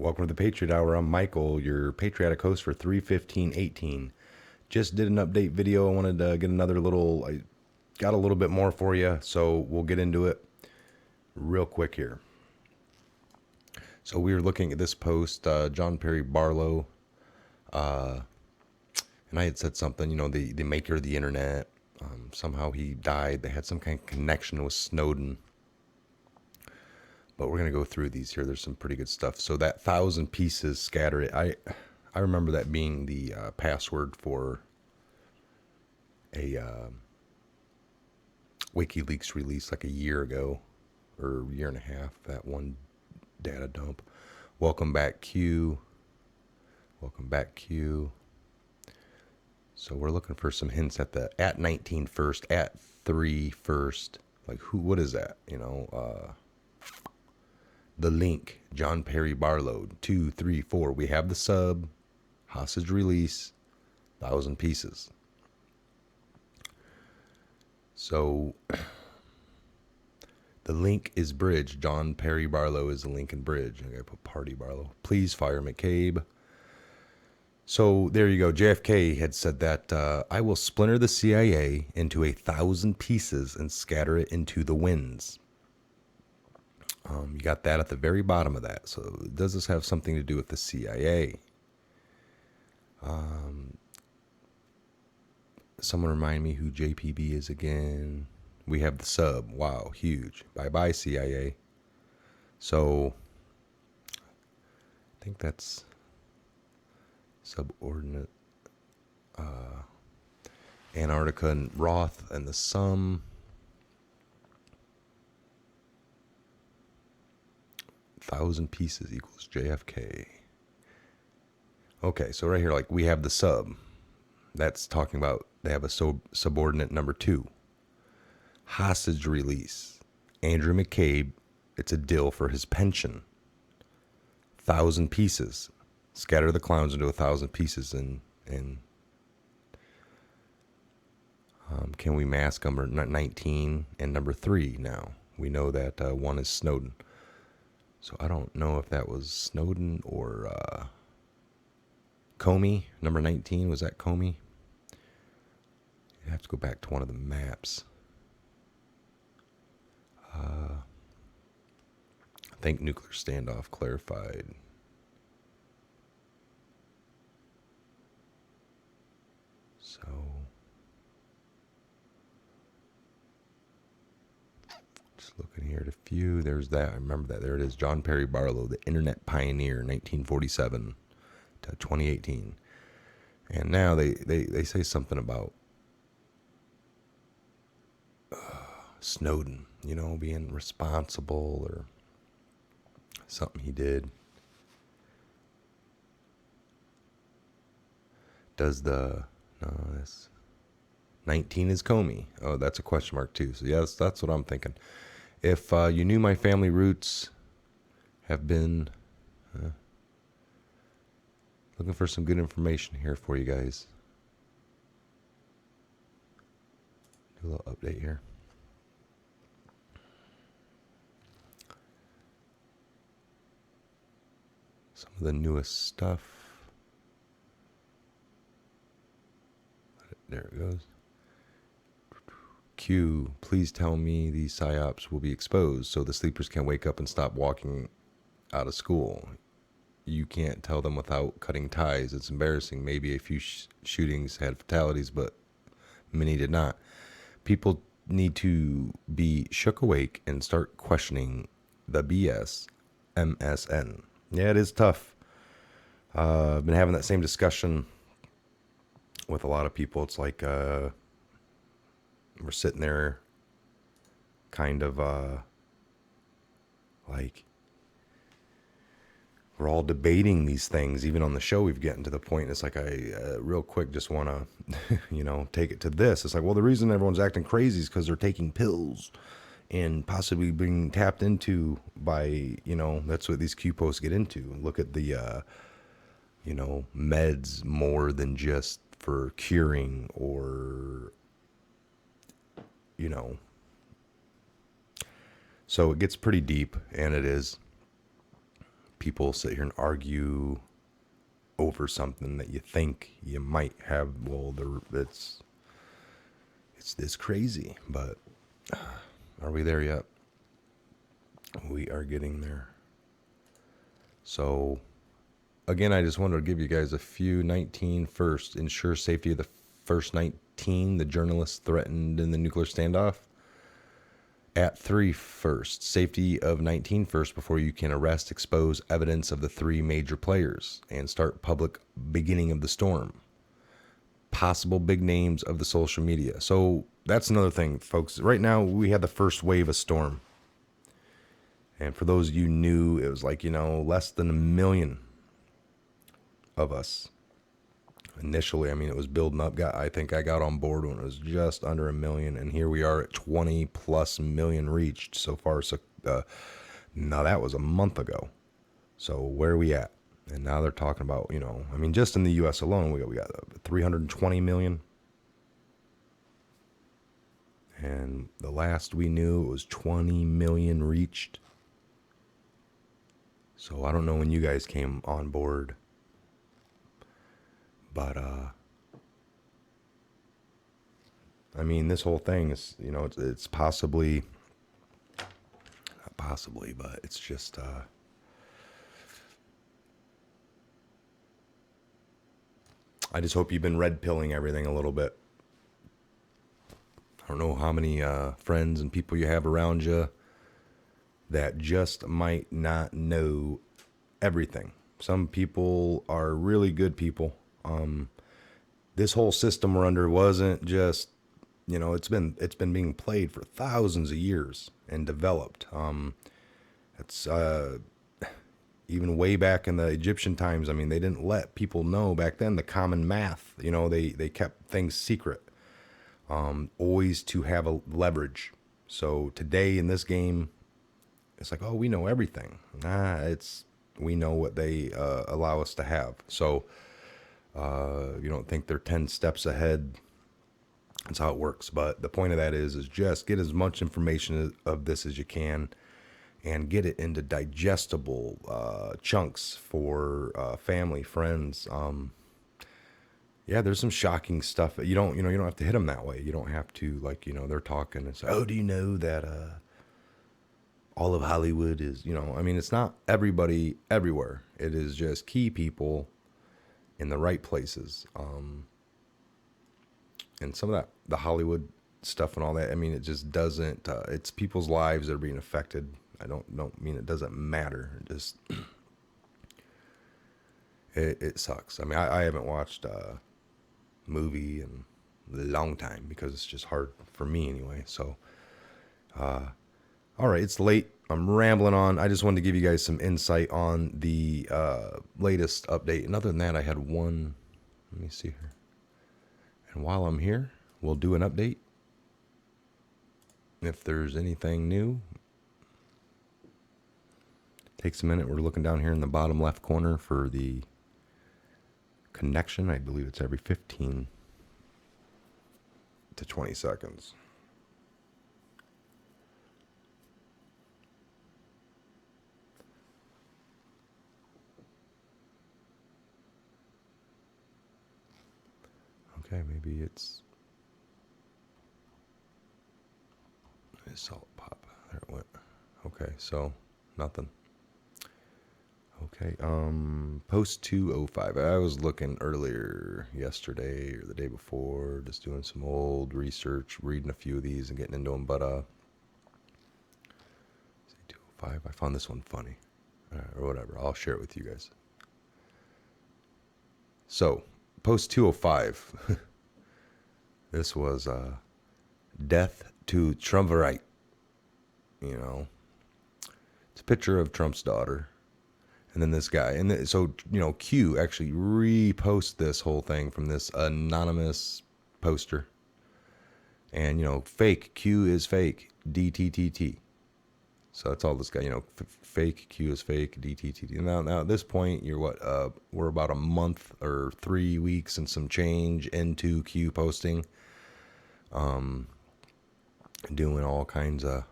Welcome to the Patriot Hour. I'm Michael, your patriotic host for 31518. Just did an update video. I wanted to get I got a little bit more for you, so we'll get into it real quick here. So we were looking at this post, John Perry Barlow, and I had said something, the maker of the internet. Somehow he died. They had some kind of connection with Snowden. But we're going to go through these here. There's some pretty good stuff. So that 1,000 pieces scatter it. I remember that being the password for a WikiLeaks release like a year ago or a year and a half. That one data dump. Welcome back, Q. Welcome back, Q. So we're looking for some hints at the at 19 first, at 3 first. Like what is that? The link, John Perry Barlow, 2, 3, 4. We have the sub, hostage release, 1,000 pieces. So the link is bridge. John Perry Barlow is the link in bridge. I gotta put party Barlow. Please fire McCabe. So there you go. JFK had said that I will splinter the CIA into 1,000 pieces and scatter it into the winds. You got that at the very bottom of that. So does this have something to do with the CIA? Someone remind me who JPB is again. We have the sub. Wow, huge. Bye-bye, CIA. So I think that's subordinate. Antarctica and Roth and the sum. 1,000 pieces equals JFK. Okay, so right here, like we have the sub. That's talking about they have a subordinate number 2. Hostage release. Andrew McCabe, it's a deal for his pension. 1,000 pieces. Scatter the clowns into 1,000 pieces and can we mask number 19 and number 3 now? We know that one is Snowden. So I don't know if that was Snowden or Comey. Number 19, was that Comey? You have to go back to one of the maps. I think nuclear standoff clarified. So just looking here at a few. There's that. I remember that. There it is. John Perry Barlow, the internet pioneer, 1947 to 2018. And now they say something about Snowden, being responsible or something he did. Does the, no, that's 19 is Comey. Oh, that's a question mark too. So yes, that's what I'm thinking. If you knew my family roots have been, looking for some good information here for you guys. Do a little update here. Some of the newest stuff. There it goes. Q, please tell me these psyops will be exposed so the sleepers can wake up and stop walking out of school. You can't tell them without cutting ties. It's embarrassing. Maybe a few shootings had fatalities, but many did not. People need to be shook awake and start questioning the BS MSN. Yeah, it is tough. I've been having that same discussion with a lot of people. It's like we're sitting there kind of like we're all debating these things. Even on the show, we've gotten to the point, it's like I real quick just want to, take it to this. It's like, well, the reason everyone's acting crazy is because they're taking pills and possibly being tapped into by, that's what these Q posts get into. Look at the, meds more than just for curing or, so it gets pretty deep, and it is. people sit here and argue over something that you think you might have. Well, it's this crazy, but are we there yet? We are getting there. So again, I just wanted to give you guys a few. 19 first, ensure safety of the first 19, the journalists threatened in the nuclear standoff. At 3 first, safety of 19 first before you can arrest, expose evidence of the 3 major players and start public beginning of the storm. Possible big names of the social media. So that's another thing, folks. Right now, we had the first wave of storm. And for those of you new, it was like, less than 1 million of us. Initially, I mean, it was building up. I think I got on board when it was just under 1 million, and here we are at 20 plus million reached so far. So now that was a month ago. So where are we at? And now they're talking about, I mean, just in the U.S. alone, we got 320 million. And the last we knew, it was 20 million reached. So I don't know when you guys came on board. But, I mean, this whole thing is, it's possibly, not possibly, but it's just, I just hope you've been red pilling everything a little bit. I don't know how many friends and people you have around you that just might not know everything. Some people are really good people. This whole system we're under wasn't just, it's been being played for thousands of years and developed. It's even way back in the Egyptian times. I mean, they didn't let people know back then the common math. They kept things secret, always to have a leverage. So today in this game, it's like, oh, we know everything. We know what they allow us to have. So you don't think they're 10 steps ahead. That's how it works. But the point of that is just get as much information of this as you can and get it into digestible chunks for family, friends. Yeah, there's some shocking stuff. You don't have to hit them that way. You don't have to, they're talking and say, oh, do you know that all of Hollywood is, I mean, it's not everybody everywhere. It is just key people in the right places. And some of that, the Hollywood stuff and all that, I mean, it just doesn't, it's people's lives that are being affected. I don't mean it doesn't matter. It just, it sucks. I mean, I haven't watched a movie in a long time because it's just hard for me anyway. So, all right, it's late. I'm rambling on. I just wanted to give you guys some insight on the latest update. And other than that, I had one. Let me see here. And while I'm here, we'll do an update. If there's anything new, takes a minute. We're looking down here in the bottom left corner for the connection. I believe it's every 15 to 20 seconds. Okay, maybe it's salt pop. There it went. Okay, so nothing. Okay, post 205. I was looking earlier yesterday or the day before, just doing some old research, reading a few of these and getting into them. But 205. I found this one funny, or whatever. I'll share it with you guys. So, post 205. This was death to Trumpverite. It's a picture of Trump's daughter. And then this guy. And so, Q actually repost this whole thing from this anonymous poster. And, fake, Q is fake, DTTT. So that's all this guy, fake, Q is fake, DTTT. Now at this point, we're about a month or 3 weeks and some change into Q posting. Doing all kinds of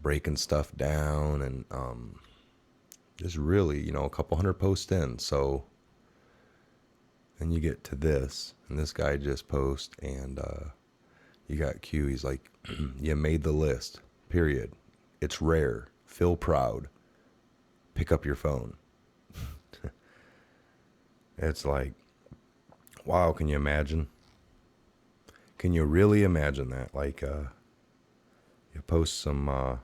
breaking stuff down and, Just really, a couple hundred posts in. So then you get to this, and this guy just posts, and you got Q. He's like, you made the list, period. It's rare. Feel proud. Pick up your phone. It's like, wow, can you imagine? Can you really imagine that? Like, you post some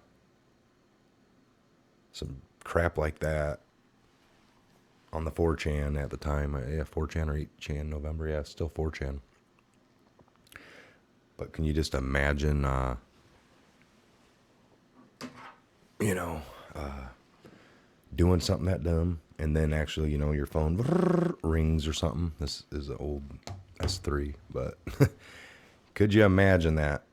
crap like that on the 4chan at the time. Yeah, 4chan or 8chan November. Yeah, still 4chan. But can you just imagine, doing something that dumb, and then actually, your phone rings or something? This is an old S3, but could you imagine that?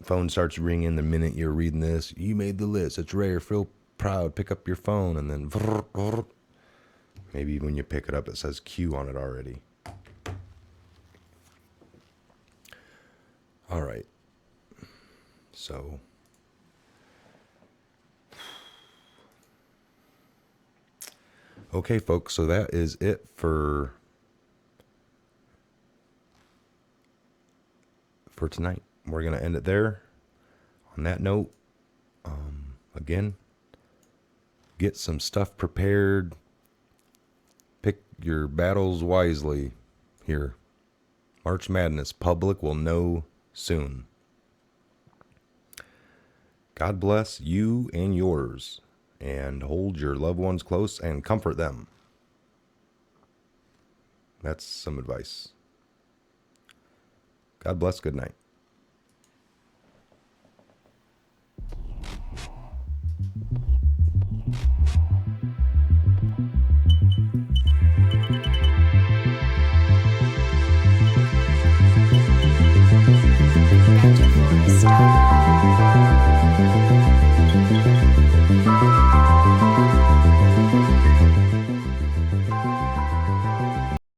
Phone starts ringing the minute you're reading this. You made the list. It's rare. Feel proud. Pick up your phone, and then maybe when you pick it up, it says Q on it already. All right. So okay, folks. So that is it for tonight. We're going to end it there. On that note, again, get some stuff prepared. Pick your battles wisely here. March Madness, public will know soon. God bless you and yours, and hold your loved ones close and comfort them. That's some advice. God bless. Good night. Star.